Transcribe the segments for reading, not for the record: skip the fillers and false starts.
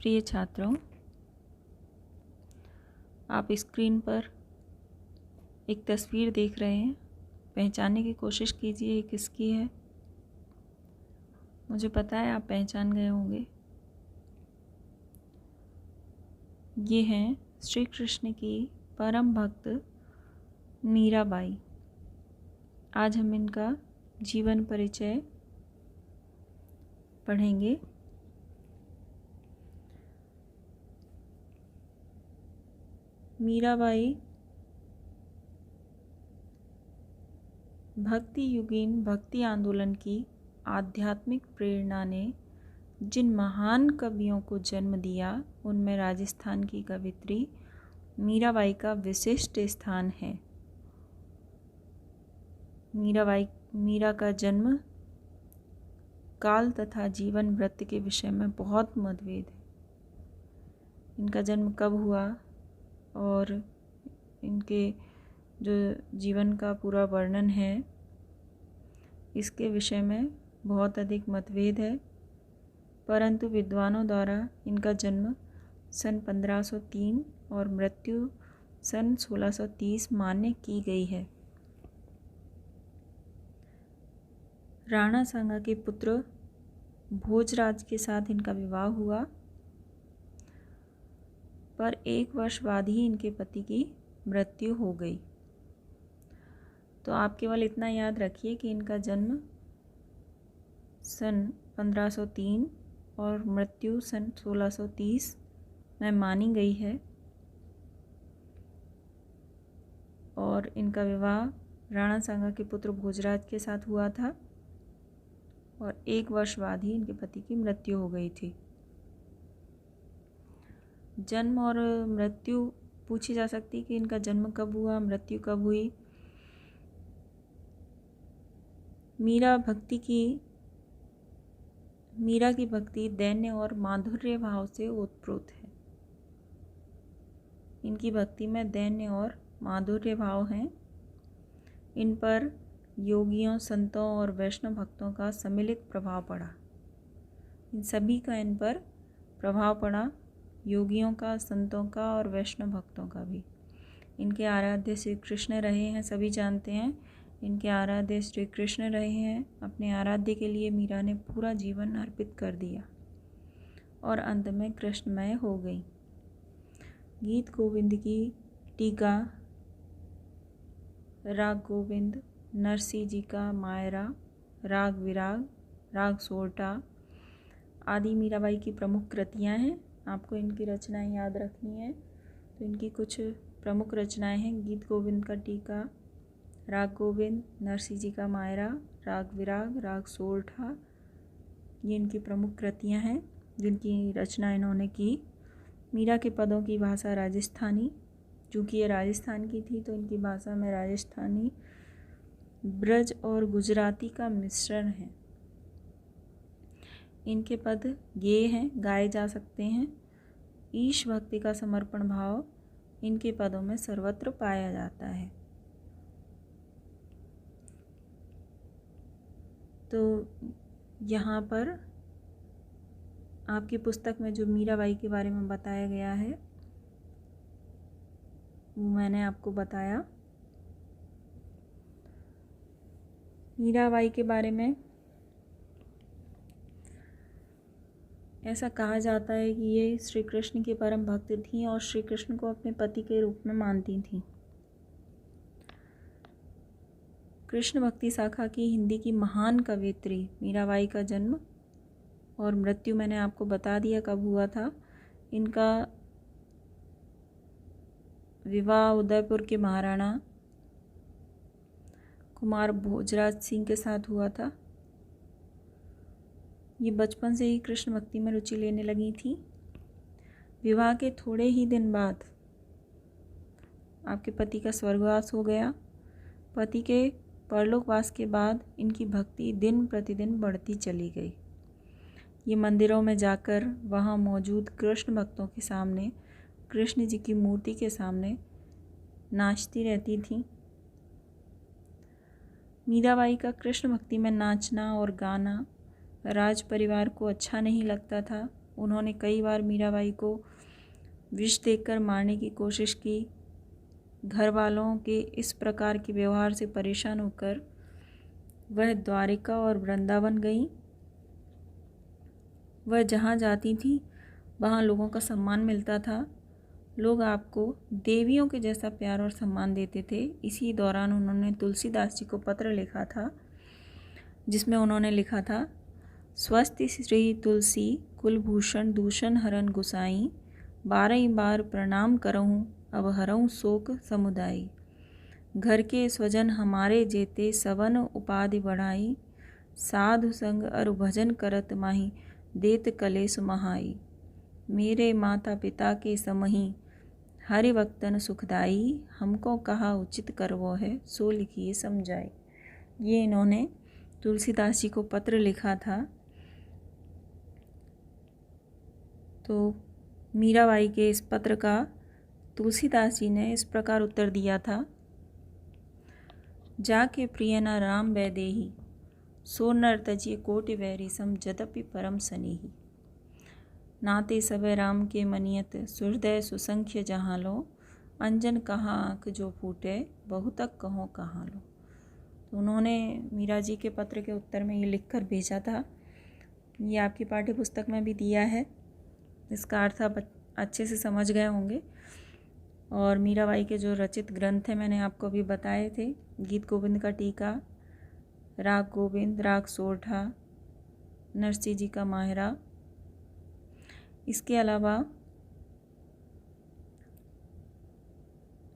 प्रिय छात्रों, आप स्क्रीन पर एक तस्वीर देख रहे हैं। पहचानने की कोशिश कीजिए ये किसकी है। मुझे पता है आप पहचान गए होंगे। ये हैं श्री कृष्ण की परम भक्त मीराबाई। आज हम इनका जीवन परिचय पढ़ेंगे। मीराबाई भक्ति युगीन भक्ति आंदोलन की आध्यात्मिक प्रेरणा ने जिन महान कवियों को जन्म दिया उनमें राजस्थान की कवित्री मीराबाई का विशिष्ट स्थान है। मीरा का जन्म काल तथा जीवन वृत्त के विषय में बहुत मतभेद है। इनका जन्म कब हुआ और इनके जो जीवन का पूरा वर्णन है इसके विषय में बहुत अधिक मतभेद है, परंतु विद्वानों द्वारा इनका जन्म सन 1503 और मृत्यु सन 1630 मान्य की गई है। राणा सांगा के पुत्र भोजराज के साथ इनका विवाह हुआ, पर 1 वर्ष बाद ही इनके पति की मृत्यु हो गई। तो आप केवल इतना याद रखिए कि इनका जन्म सन 1503 और मृत्यु सन 1630 में मानी गई है और इनका विवाह राणा सांगा के पुत्र भोजराज के साथ हुआ था और 1 वर्ष बाद ही इनके पति की मृत्यु हो गई थी। जन्म और मृत्यु पूछी जा सकती कि इनका जन्म कब हुआ, मृत्यु कब हुई। मीरा की भक्ति दैन्य और माधुर्य भाव से ओतप्रोत है। इनकी भक्ति में दैन्य और माधुर्य भाव हैं। इन पर योगियों, संतों और वैष्णव भक्तों का सम्मिलित प्रभाव पड़ा। इन सभी का इन पर प्रभाव पड़ा, योगियों का, संतों का और वैष्णव भक्तों का भी। इनके आराध्य श्री कृष्ण रहे हैं, सभी जानते हैं इनके आराध्य श्री कृष्ण रहे हैं। अपने आराध्य के लिए मीरा ने पूरा जीवन अर्पित कर दिया और अंत में कृष्णमय हो गई। गीत गोविंद की टीका, राग गोविंद, नरसिंह जी का मायरा, राग विराग, राग सोरठा आदि मीराबाई की प्रमुख कृतियाँ हैं। आपको इनकी रचनाएं याद रखनी है। तो इनकी कुछ प्रमुख रचनाएं हैं। गीत गोविंद का टीका, राग गोविंद, नरसिंह जी का मायरा, राग विराग, राग सोरठा, ये इनकी प्रमुख कृतियाँ हैं जिनकी रचना इन्होंने की। मीरा के पदों की भाषा राजस्थानी, चूँकि ये राजस्थान की थी तो इनकी भाषा में राजस्थानी, ब्रज और गुजराती का मिश्रण है। इनके पद गेय हैं, गाए जा सकते हैं। ईश भक्ति का समर्पण भाव इनके पदों में सर्वत्र पाया जाता है। तो यहाँ पर आपकी पुस्तक में जो मीराबाई के बारे में बताया गया है वो मैंने आपको बताया। मीराबाई के बारे में ऐसा कहा जाता है कि ये श्री कृष्ण की परम भक्त थीं और श्री कृष्ण को अपने पति के रूप में मानती थीं। कृष्ण भक्ति शाखा की हिंदी की महान कवयित्री मीराबाई का जन्म और मृत्यु मैंने आपको बता दिया कब हुआ था। इनका विवाह उदयपुर के महाराणा कुमार भोजराज सिंह के साथ हुआ था। ये बचपन से ही कृष्ण भक्ति में रुचि लेने लगी थी। विवाह के थोड़े ही दिन बाद आपके पति का स्वर्गवास हो गया। पति के परलोकवास के बाद इनकी भक्ति दिन प्रतिदिन बढ़ती चली गई। ये मंदिरों में जाकर वहाँ मौजूद कृष्ण भक्तों के सामने, कृष्ण जी की मूर्ति के सामने नाचती रहती थीं। मीराबाई का कृष्ण भक्ति में नाचना और गाना राज परिवार को अच्छा नहीं लगता था। उन्होंने कई बार मीराबाई को विष देकर मारने की कोशिश की। घर वालों के इस प्रकार के व्यवहार से परेशान होकर वह द्वारिका और वृंदावन गईं। वह जहाँ जाती थी वहाँ लोगों का सम्मान मिलता था। लोग आपको देवियों के जैसा प्यार और सम्मान देते थे। इसी दौरान उन्होंने तुलसीदास जी को पत्र लिखा था, जिसमें उन्होंने लिखा था, स्वस्ति श्री तुलसी कुलभूषण दूषण हरन गुसाई, 12 बार प्रणाम करहूँ अब हरऊँ शोक समुदायी। घर के स्वजन हमारे जेते सवन उपाधि बढ़ाई, साधु संग अरु भजन करत माही देत कलेस महाई। मेरे माता पिता के समही हरि भक्तन सुखदाई, हमको कहा उचित करवो है सो लिखिए समझाई। ये इन्होंने तुलसीदास जी को पत्र लिखा था। तो मीराबाई के इस पत्र का तुलसीदास जी ने इस प्रकार उत्तर दिया था, जाके प्रिय न राम वैदेही, सो नर तजिए कोटि वैरी सम जदपि परम सनेही। नाते सबे राम के मनियत सुहृदय सुसंख्य जहाँ लो, अंजन कहाँ आँख जो फूटे बहुतक कहो कहाँ लो। तो उन्होंने मीरा जी के पत्र के उत्तर में ये लिखकर भेजा था। ये आपकी पाठ्य पुस्तक में भी दिया है। इसका अर्थ आप अच्छे से समझ गए होंगे। और मीराबाई के जो रचित ग्रंथ हैं मैंने आपको अभी बताए थे, गीत गोविंद का टीका, राग गोविंद, राग सोरठा, नरसिंह जी का माहिरा। इसके अलावा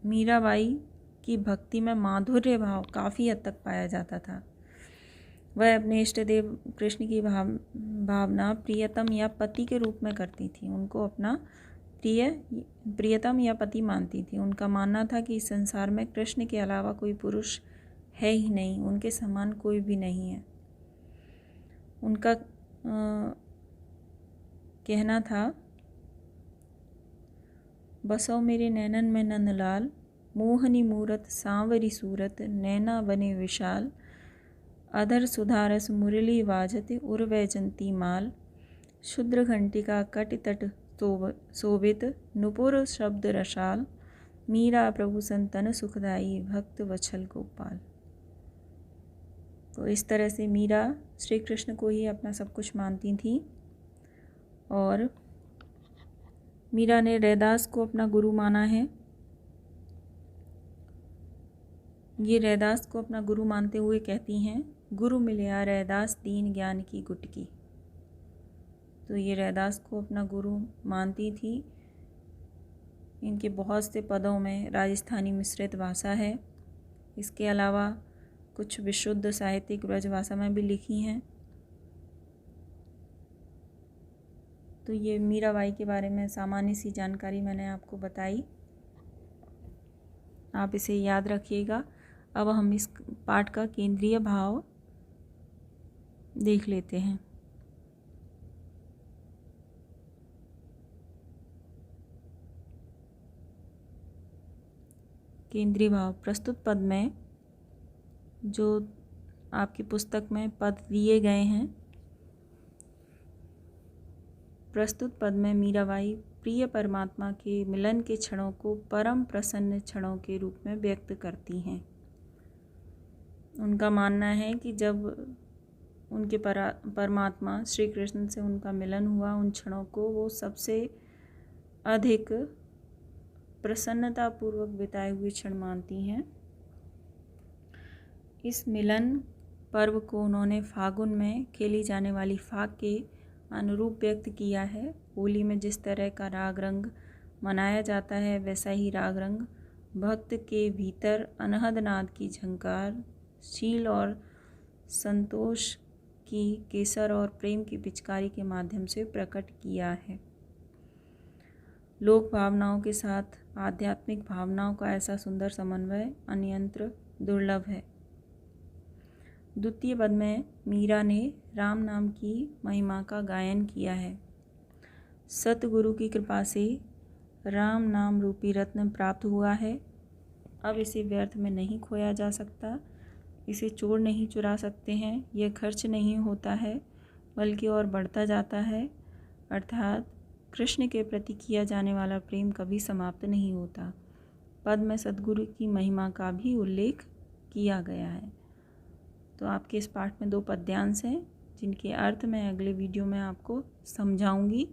मीराबाई की भक्ति में माधुर्य भाव काफ़ी हद तक पाया जाता था। वह अपने इष्ट देव कृष्ण की भावना प्रियतम या पति के रूप में करती थी। उनको अपना प्रियतम या पति मानती थी। उनका मानना था कि इस संसार में कृष्ण के अलावा कोई पुरुष है ही नहीं, उनके समान कोई भी नहीं है। उनका कहना था, बसो मेरे नैनन में नंदलाल, मोहनी मूरत सांवरी सूरत, नैना बने विशाल, अधर सुधारस मुरली वाजत उर्वैजंती माल, शुद्र घंटिका कटि तट शोभित, नुपुर शब्द रसाल, मीरा प्रभु संतन सुखदाई, भक्त वत्सल गोपाल। तो इस तरह से मीरा श्री कृष्ण को ही अपना सब कुछ मानती थी। और मीरा ने रैदास को अपना गुरु माना है। ये रैदास को अपना गुरु मानते हुए कहती हैं, गुरु मिलया रैदास दीन ज्ञान की गुटकी। तो ये रैदास को अपना गुरु मानती थी। इनके बहुत से पदों में राजस्थानी मिश्रित भाषा है। इसके अलावा कुछ विशुद्ध साहित्यिक ब्रजभाषा में भी लिखी हैं। तो ये मीराबाई के बारे में सामान्य सी जानकारी मैंने आपको बताई, आप इसे याद रखिएगा। अब हम इस पाठ का केंद्रीय भाव देख लेते हैं। केंद्रीय भाव प्रस्तुत पद में जो आपकी पुस्तक में पद दिए गए हैं, प्रस्तुत पद में मीराबाई प्रिय परमात्मा के मिलन के क्षणों को परम प्रसन्न क्षणों के रूप में व्यक्त करती हैं। उनका मानना है कि जब उनके परमात्मा श्री कृष्ण से उनका मिलन हुआ, उन क्षणों को वो सबसे अधिक प्रसन्नतापूर्वक बिताए हुए क्षण मानती हैं। इस मिलन पर्व को उन्होंने फागुन में खेली जाने वाली फाग के अनुरूप व्यक्त किया है। होली में जिस तरह का राग रंग मनाया जाता है, वैसा ही राग रंग भक्त के भीतर अनहद नाद की झंकार, शील और संतोष की केसर और प्रेम की पिचकारी के माध्यम से प्रकट किया है। लोक भावनाओं के साथ आध्यात्मिक भावनाओं का ऐसा सुंदर समन्वय अन्यत्र दुर्लभ है। द्वितीय पद में मीरा ने राम नाम की महिमा का गायन किया है। सतगुरु की कृपा से राम नाम रूपी रत्न प्राप्त हुआ है। अब इसे व्यर्थ में नहीं खोया जा सकता, इसे चोर नहीं चुरा सकते हैं, यह खर्च नहीं होता है बल्कि और बढ़ता जाता है। अर्थात कृष्ण के प्रति किया जाने वाला प्रेम कभी समाप्त नहीं होता। पद में सद्गुरु की महिमा का भी उल्लेख किया गया है। तो आपके इस पाठ में 2 पद्यांश हैं जिनके अर्थ मैं अगले वीडियो में आपको समझाऊंगी।